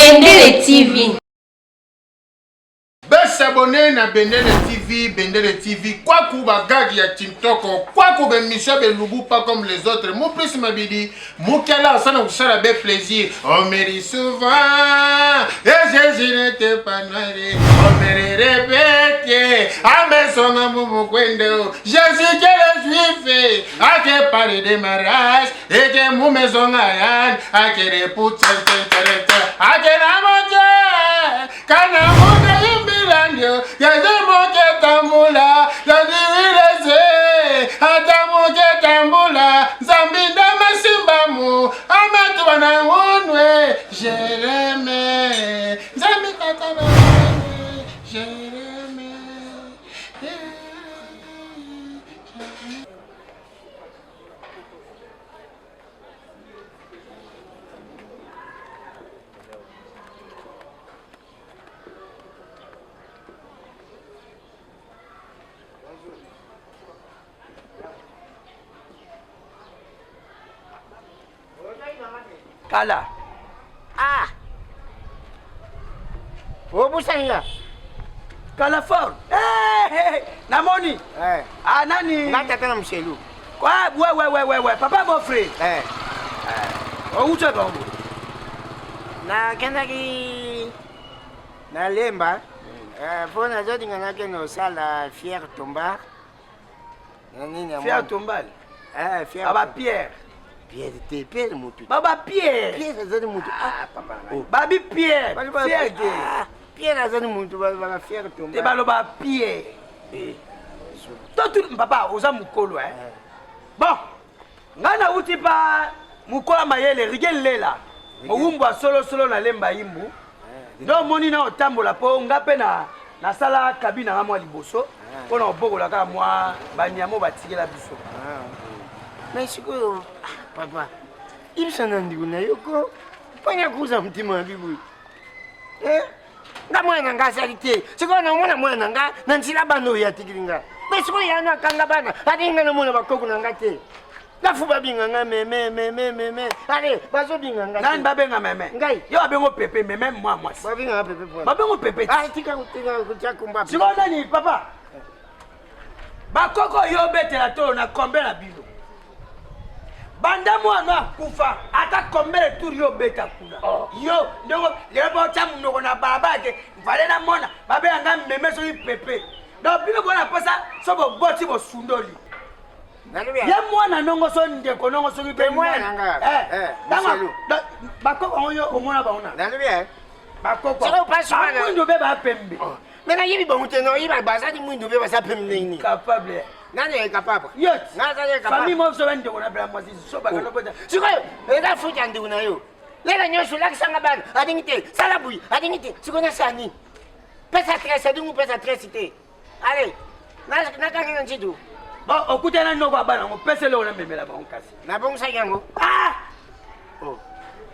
Bendele TV. S'abonner na Bendele TV, quoi kuba gagi ya TikTok, quoi kuba Michel Belubu pas comme les autres. Mon plus m'abidi, mon kala ça nous sera bien plaisir. On me dit souvent, et je n'étais pas noyé. On me répète, à mes sons à mon kwendo. Jésus que le juif, à que parler de mariage, et que mon maison ayan, à que les poutres, à que la montagne, quand la montagne. Yazimuke tambula, yaziwileze, atamuke tambula, zambinda masimbamu, ametu wanahunwe, Jereme, zambi katabawe, Jereme, Kala. Ah. Oh, busanya. Kala fort. Hey, namoni. Ah, nani? Ngata tena mshelu. Quoi? Ouais. Papa mon frère. Oh, où tu vas? Na kenda ki na lemba. Pona zodi ngana no sala fier tombar. Nani na Fier tombal. Fier. Baba Pierre. Pierre mutu. Baba Pierre. Pierre zodi mutu. Ah, papa. Babi Pierre. Pierre de. Pierre zodi mutu baba fier tombar. Te baloba Pierre. Tout papa oza mukolo Bon. Ngana uti pa mukola mayele rigelela. Mowumbu solo na lemba yimbu. Donc moni na otambola po ngape na sala kabina nga mwa liboso. Pona obokola ka mwa banyamo batikela biso. Mais sikoyo papa. Ibisana ndiku na yoko. Panya kuza mtima bibu. Nga mwana nga salite. Sikoyo na mwana mwana nga na nsila bano ya tikilinga. Mais sikoyo yana kanga bana. Ati nga na mwana bakoko na nga te. La fuba binga nga me. Allez, bazo binga nga. Nani babenga meme? Ngai. Yo abengo pepe meme moi. Babinga nga pepe po. Babengo pepe. Ah, tika kutia kumba. Siko nani papa? Bakoko yo betela tolo na kombe na bino. Banda mwana kufa ata kombe le tour yo beta kuna. Yo ndongo lebo chamu ndongo na barabake vale na mona babenga nga meme so pepe. Donc bino bona pasa so bo boti bo sundoli. Ya mwana nongo so ndeko nongo so be mwana nga. Bakoko yo omona baona. Nalo bien. Bakoko. Siko pasi mwana. Mundu be ba pembe. Mena yibi bonte no yiba bazadi mundu be basa pembe ni. Capable. Nani est capable? Yes. Nani est capable? Famille mo so bende kona bla mwasi so ba kana bota. Siko eza fuja ndi una yo. Lela nyosho la kisanga bana. Adingite, salabui, adingite. Siko na sani. Pesa 13, adingu pesa 13 te. Allez. Na kanga njidu. Bon, okutana no kwa bana, mo pese le ona memela ba onkasi. Na bongsa yango. Ah! Oh.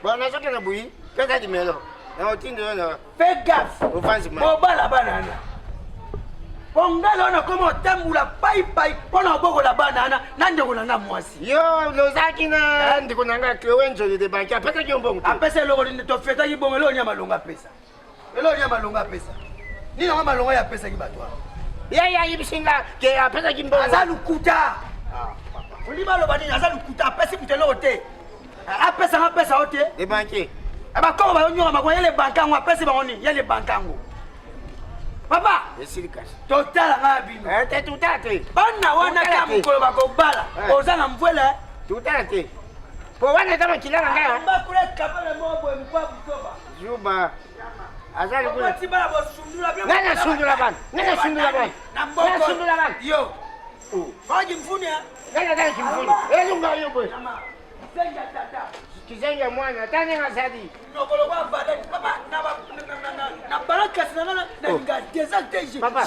Bon, na soki na bui, pesa di melo. Na otindo yo. Fais gaffe. Offense man. Mo bala banana. Pongalo na komo tambula pai pona boko la banana nande ko na mwasi. Yo, lozaki na ndiko nanga kwenzo de banki. Apesa ki mbongo. Apesa lo ko to feta ki bongo lo nyama longa pesa. Elo nyama longa pesa. Ni na malonga ya pesa ki batwa. Ya ibisinga ke apesa ki mbongo. Azalukuta. Ah, papa. Ulima lo bani azalukuta apesa mutelo ote. Apesa pesa ote. De banki. Aba ko ba nyoma makwa yele bankango apesa ba oni yele bankango. Papa, esilikas. Total nga bino. Te tutate. Bana wana kama mukolo bakobala. Ozana mvwela. Tutate. Po wana kama kilanga ngaya. Mbakule kapale mobo mkwa butoba. Juba. Azali kule. Wati bala bo sundula bia. Nana sundula bana. Nana sundula bana. Nana sundula bana. Yo. Faji mfunia. Nana kimfuni. Elunga yobo. Zenga tata. Kizenga mwana. Tani ngazadi. Nokolo kwa vada. Papa na baraka sana na nga desateje. Papa.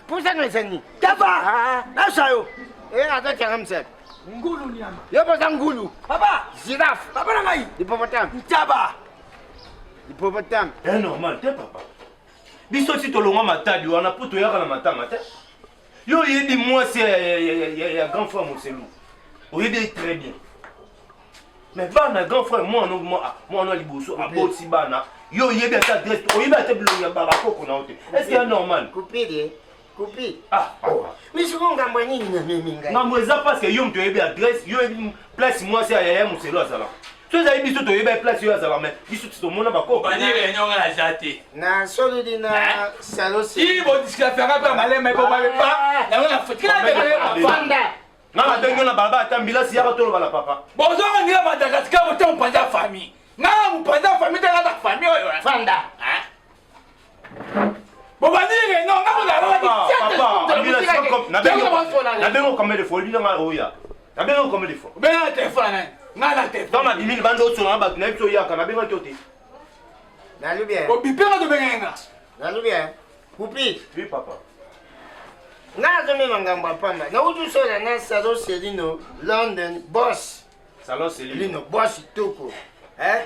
Pusa ngezani. Taba. Na sayo. Ata changamse. Ngulu nyama. Yobo za ngulu. Papa. Giraffe. Papa na ngai. Hippopotame. Ntaba. Hippopotame. Normal te papa. Biso si tolonga matadi wana po toyaka na matama te. Yo yebi moi c'est ya grand frère Moselu. Oyebi très bien. Mais bana grand frère moi non liboso aboti bana Yo yebi ata adresse, oyebi ata bilonga bakoko na ote. Est-ce que c'est normal? Coupé. Ah, papa. Mais c'est quoi ngambo nini na meminga? Ngambo eza parce que yo mto yebi adresse, yo yebi place moi c'est yaya muselo azala. So za yebi so to yebi place yo azala mais biso to mona bakoko. Bani réunion na jate. Na solo dina salon Si bon discuter faire pas malin mais pas pas. Na on a fait Fanda. Nga bengo na baba atambila si yaka tolo bala papa. Bonjour on est à Madagascar on est en panda famille. Na on panda famille dans la famille Fanda. Bon bani réunion na on a papa, ambila si comme na bengo combien de fois lui na oya. Na bengo combien de fois? Ben na téléphone na na téléphone. Dans ma 10 000 bando sur na ba na biso yaka na bengo tote. Nalu bien. Ko bipera do benga. Nalu bien. Coupé. Oui papa. Na zo me mangambo pamba. Na uju so na salon Selino London boss. Salon Selino boss toko.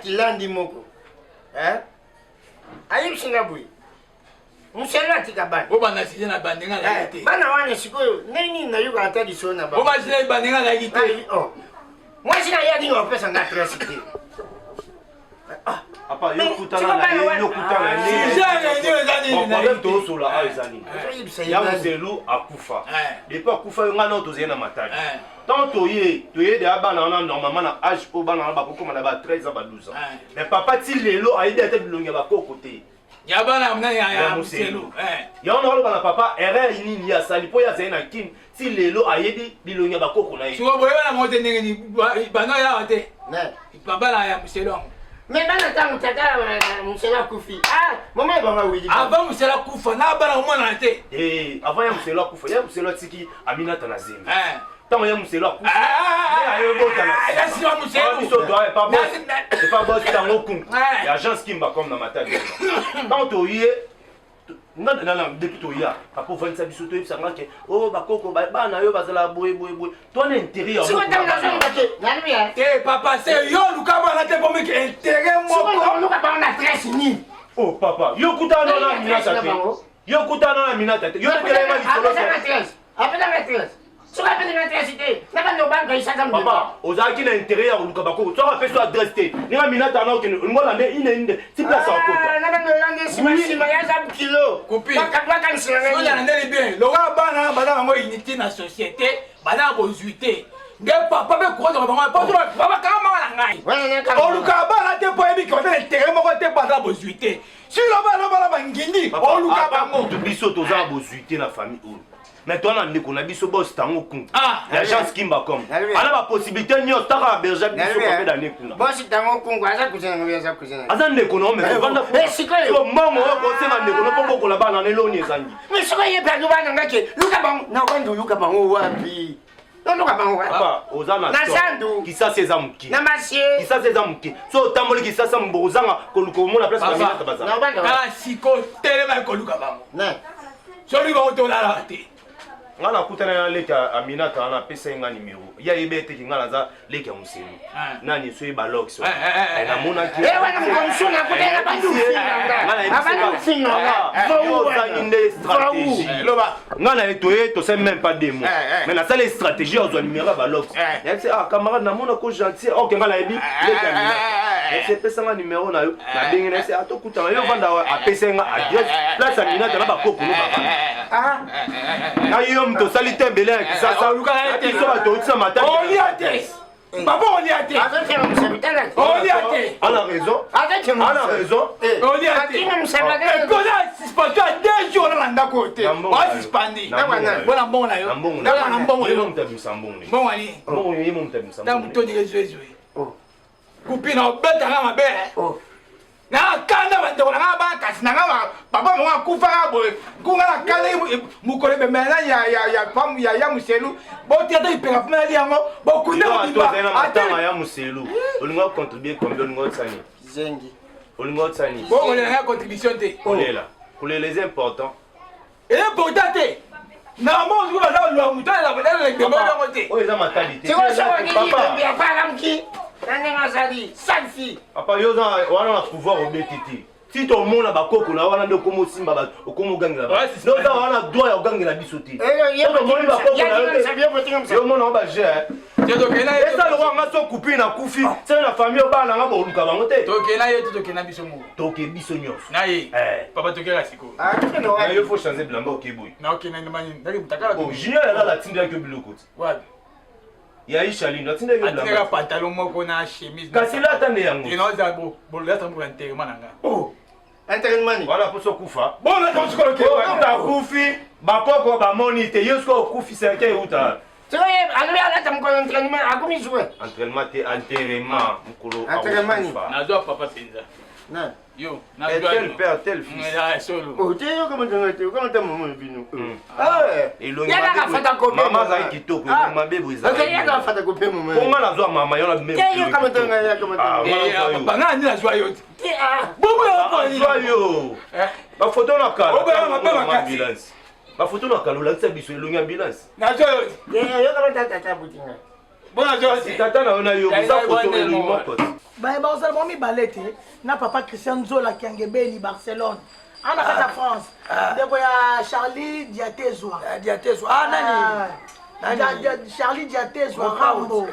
Kilandi moko. Ayib Singapore. Musela tikabani. Oba na sije na bandinga la yite. Bana wane sikoyo nini na yuka atadi so na ba. Oba sije bandinga la yite. Oh. Moi sina yadi ngo pesa nga tracité. Papa yo kutana na yo kutana ni. Sije ndio zani Bon na problème to so la aizani. Ya Ya muselu akufa. Depuis akufa yo ngana to zena matadi. Eh. Tant toye de abana on a normalement na âge po bana ba koko na ba 13 ans ba 12 ans. Mais papa ti lelo aide ate bilonga ba koko te. Ya bana mna ya muselu. Ya on a bana papa erreur ini ya sali po ya zena kin ti lelo aide bilonga ba koko na ye. Suwa boye na mote ndenge ni bana ya wate. Ne. Papa la ya muselu. Mais bana tangu tata musela kufi. Mama banga wili. Avant musela kufa na bana mwana te. Avant ya muselu akufa ya muselu tiki Amina tanazemi. Tant ya muselu akufa. Ya si wa muselu. Biso doit pas boss. C'est pas boss tango kun. Ya agence kimba comme na matadi. Tant toye non depuis toya papa vanisa biso to ebisanga ke oh bakoko bana yo bazala boye toi na intérêt Si on t'a dit na bien. Te papa c'est yo luka bana te pour me que intérêt Si on moko. luka ba na stress ni. oh papa yo kutana na minata te yo kutana na minata te yo telema lisolo Après la maîtresse. Si on appelle l'électricité, na ba no banka isa kam. papa ozaki na intérêt ya luka bakoko to ka peso adresse te ni na minata na okene ngola nde ine ti place akota Na ba no lande sima ya za kilo. Kopi. Bakatwa kan sima So ya ngani. ndeli bien. Loka bana bana ngo unité na société, bana bozuité. Nge papa be ko to bana pa to baba kama na ngai. Wana na ka. Oluka bana te po ebi ko te intérêt moko te bana bozuité. Si lo bana bangindi, oluka bango. biso toza bozuité na famille oyo mais toi na ndeko na biso boss tango kun Ah, l'agence kimba comme ana ba possibilité nyos taka berger biso ko beda ne kuna Bosi tango kungu aza kuzina ngobi aza kuzina. aza ndeko no mais vanda sikoyo. mbango ko sema ndeko no pombo ko la bana ne loni ezangi Mais sikoyo ye perdu bana ngake. Luka bango na kwando luka bango wapi? Luka bango wapi? papa ozana Na sandu. kisasa eza muki Na masie. kisasa eza muki so tamboli kisasa mbozanga ko luko mona place na minata Na baza banda. kala siko telema ko luka bango. Na. Sori ba to la te. ngana kutana na leka Aminata ana pesa nga numéro ya yebete ki ngana za leka muselu nani so ba log so na mona ki Wana mkomsuna kutela bandu finanga. Abandu finanga. yo za inde stratégie Loba. ngana etoye to c'est même pas des mots mais na sale stratégie on doit numéro ba log ya c'est camarade na mona ko gentil OK ngana ebi leka Aminata c'est pesa nga numéro na yo na bengi na c'est atokutana yo vanda a pesa nga adresse place Aminata na ba koko no ba ayo mto salite mbele ya kisasa atiso bato otisa mataki Oliate. Papa Oliate. Azake msabitana. Oliate. ana raison Azake ana raison Oliate. Akina msabitana. Kola suspension 2 jours na ndako te. Wa suspendre. Bona mbongo na yo. Na mbongo yo. mtabimsambongo Mbongo ni. mbongo yimo Na mtabimsambongo mutoni gezwe. Oh. Kupina obeta nga mabe. Oh. Na kanda bandeko na ba kasi na nga papa mo akufa boy. Kunga na kanda mukole be mena ya fam ya muselu. Bo tiata ipeka funa li yango. Bo kuna bimba. Atama ya muselu. Olingo contribuer combien olingo tsani? Zengi. Olingo tsani. Bo on a contribution te. Olela. Pour les importants. Et important te. Na mo zuko ba lo mutana la bodela le bo te. Oh eza matalité. Tiko sawa ni bi apala mki. Nani ngazali. Sanfi. Papa yo za wana na pouvoir obetiti. Si ton monde a bakoko na wana ndo komo simba ba komo gangela ba donc ça wana droit ya gangela bisoté yo moni bakoko na yo mona ba gère eza lo nga so couper na kufi c'est la famille bana nga boluka bango te tokena ye tokena biso mo toke biso nyonso na ye papa tokela siko na yo faut changer bilamba okeboy na okena ndimani ndaki mutakala oh junior là la tindela ke biloko wapi ya Ishaline la tindela ke bilamba ateka pantalon moko na chemise kasi la tande yango ino za bo la tambo enterrement nanga oh enterrement voilà pour so kufa bon là comme ce que ta kufi bakoko ba monite yosko kufi c'est que uta tu vois alors là tu me entraînement à comment jouer entraînement te enterrement mukolo enterrement na doit papa penza non yo na tel père tel fils là solo oh tu es comment tu maman bino ah et lo maman za kitoko ma bebo za ok ya ka fata ko pe maman comment na zo mama yo na même yo comment tu ya comment tu papa nga ni la joie yo bobo yo ba photo na kala ambulance ba photo na kala la tsa biso elongi ambulance na joie yo comment tata butinga bona joie tata na ona yo za photo elongi moko ba osala mo mibale te na papa Christian Zola Kiangebeni Barcelone ana kata France ndeko ya Charlie Diatezwa nani Charlie Diatezwa Rambo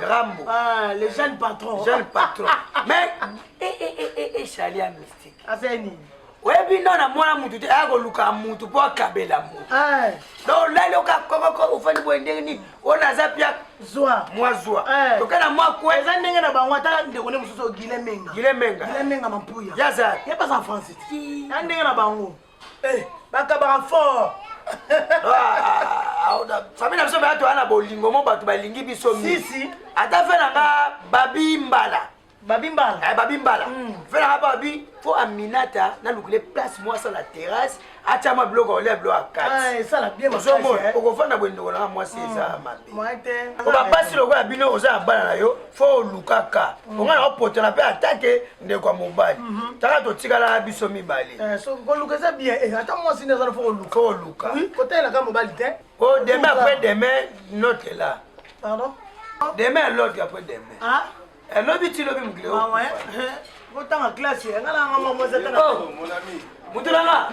le jeune patron mais Charlie a mystique aseni webi nona mwana mutu te akoluka mutu po akabela mutu donc lelo kakoko ufani bwendeni ona za pia zwa mwazwa tokana mwakwe eza ndenge na bango ata ndeko ne mususu Gilemenga mampuya yaza ye pas en France ya ndenge na bango bakabaka fort famille na biso bato ana bolingo mo bato balingi biso sisi ata fe nanga babimbala fe nanga babi fo aminata nalukile place mwasi la terrasse atiama biloko olia biloko akatiesala bien okofanda bwendeko nanga mwasi eza mabe obapasi lokola bino oza na bana na yo fo olukaka onga na opotana mpe atake ndeko ya mobali taka totikala biso mibale koluka eza bien ata mwasi nde ezana fo oluka kotelaka mobali te demain après demain notre là pardon demain l'autre après demain elobi ti lobi mokili kotanga classe ngalanga mamozatana mon ami mutulanga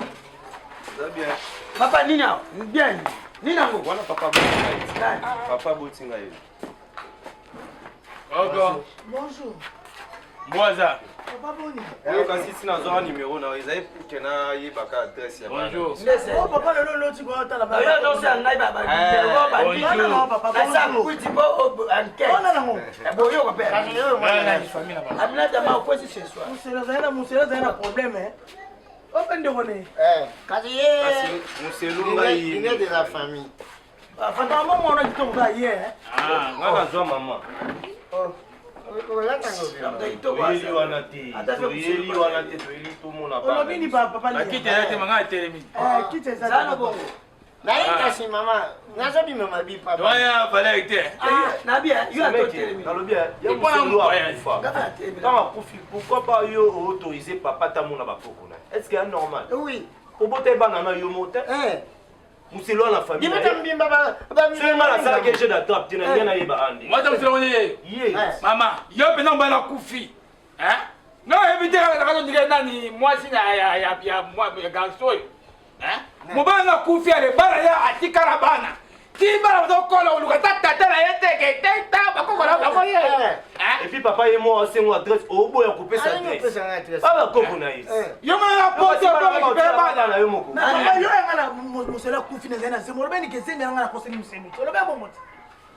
papa nina bien nina ngo wana papa botinga ye ogo bonjour mboza papa boni oyo kasi sina zo numéro na ezali pour que na yebaka adresse ya bonjour oh papa lelo loti ko tala ba yo no sa ngai baba ngo ba bonjour papa asa kuti bo anke ona nango bo yo ko pe famille na amna dama ko si ce soir musela zaina problème open de rone kasi ye muselunga il est de la famille papa maman on a dit qu'on va hier ngana zo mama olobini papa akitelete manga telemi kitezana bongo naye kasi mama nazobima mabi papa doya fallait te na bien yo atotelemi kama kufi pourquoi pas yo autoriser papa tamona bakoko na est-ce que c'est normal oui obote bana na yo mote muselo na famille mbimba ba seulement la salle que j'ai d'attrape tina bien na yeba andi moi tam selo ne mama yo pe na mbana kufi no éviter la raison dire nani moi si ya moi garçon mobana na kufi ale bana ya atikara bana Timba na kola uluka tata na yete ke tata bakoko na bamoye et puis papa et moi c'est mon adresse au bout ya couper sa adresse ah bakoko na yi yo mana pote ba ki bana na yo moko na yo ngana musela kufina zena semo lobeni ke semi ngana ko semi musemi to lobe bo moti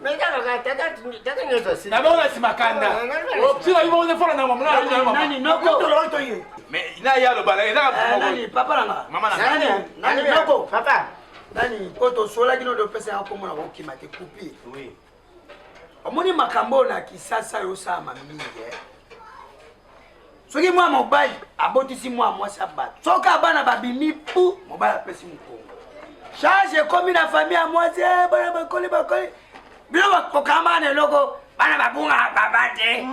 mais tata nyoto si na bona si makanda o tira yo mo fona na mama nani noko to lo to ye mais ina ya lo bala ina nani papa nanga mama na nani noko papa nani poto sola kino do pesa yako mona ko kimate kupi oui omoni makambo na kisasa yo sama mingi soki mwa mobali abotisi mwa mwasi abato soka bana babimi pu mobali apesi mukongo charge ekomi na famille ya mwasi bana bakoli biloko kokamba na eloko bana babunga babate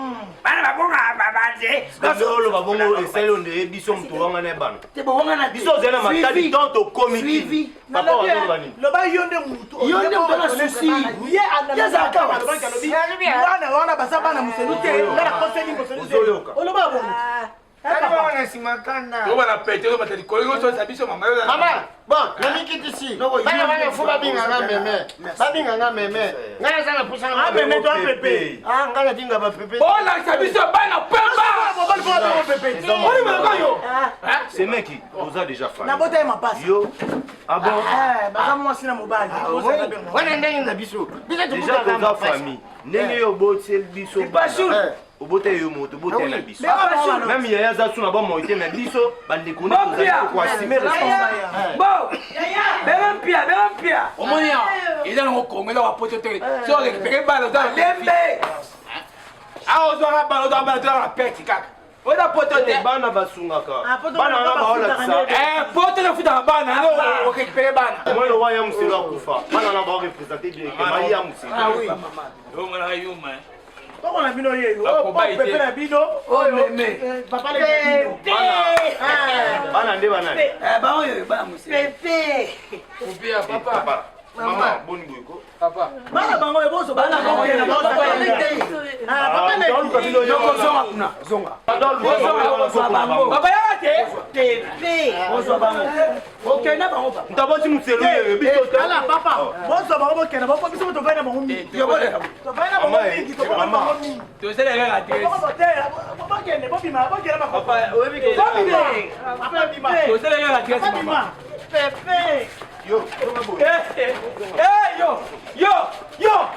Lolo babongo eselo nde biso mtowanga na bana te bowanga na biso zena matali tonto comité papa wa ngani loba yonde mutu na susi ye yazaka wana basa bana muselute ngana koseli muselute oloba bongo na simakanda. On va la péter, on va te dire, ça biso maman. Maman, bon, na mikitisi. Bana fuba binganga meme. Babinganga meme. Ngana sana pusana. Ah meme toi pepe. Ah ngana dinga ba pepe. Oh là, ça biso bana pemba. C'est mec qui vous a déjà fait. Na bota ma passe. Yo. Ah bon? Baka mwasi na mobali. Wana ndenge na biso. Biso Déjà dans la famille. Ndenge yo botel biso. Pas sûr. Obote yo moto, bote na biso. Même Même yaya za suna ba moite mais biso bande kone ko assumer responsabilité. Bon, Beren Pia. Au moins, il est dans le Congo, il a apporté. Si on récupère balle dans le Lembe. Ah, on doit avoir la perte, caca. On a porté. Bana basungaka. poto Bana na na ba baola futa ça. Porte le foot dans la banne, on récupère balle. Moi le roi ya muselo akufa. Bana na ba représenter directement ya muselo. Ah oui. On va y aller. Poko na bino ye. Oh pepe na bino. Oh meme. Papa le bino. Bana nde bana. Ba oyo ba musi. Pepe. Combien papa? Maman, bonne boyko. Papa. Bana bango eboso bana bango ye na bango. Ah papa le bino. Yoko zonga kuna. Zonga. Papa yake. Pepe. Boso bango. OK na bango papa. Ntaboti muselo ye biso te. Ala papa. Boso bango bokena boko biso to vena bango mi. Yo bole. To vena bango mi. To vena bango mi. Tu sais les gars adresse. Bokena bobima bokena ba Papa, oyebi ke. Papa bima. Tu sais les gars adresse Papa maman. bima. Pepe. Yo, toma boy. Eh yo. Ayo.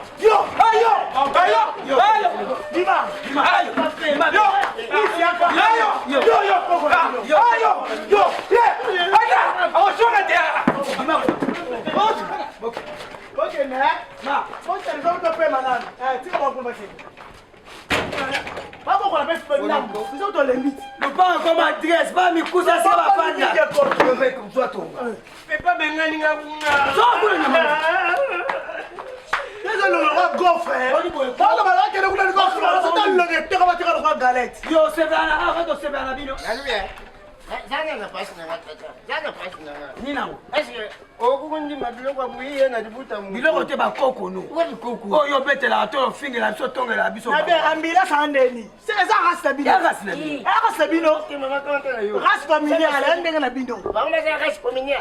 Bima. Bokena. Ma. Bokena zo pe manana. Tika ba kuma ke. Papa ko la pe pe nambo. Biso to lemiti. Ne pas comme adresse, pas mi kusa ça va fanda. Je vais comme toi ton. Pepa bengani ngabunga. So kuna na mama. Eza le gofre. Bana bala ke le gofre. Ça t'a le te ka tika ko galette. Yo se bana, arrête de se bana bino. Alubia. Zanga na pasi na tata. Zanga pasi na. Ni nango. Est-ce que okundi mabiloko muiye na dibuta mu. Biloko te ba koko no. Wali koko. Oyo betela to fingela biso tongela biso. Na be ambila sandeni. C'est ça rasta bino. Ya gasina bino. Rasta bino. Ke mama kanta na yo. Rasta familiale ndenge na bino. Bango na za kasi kominia.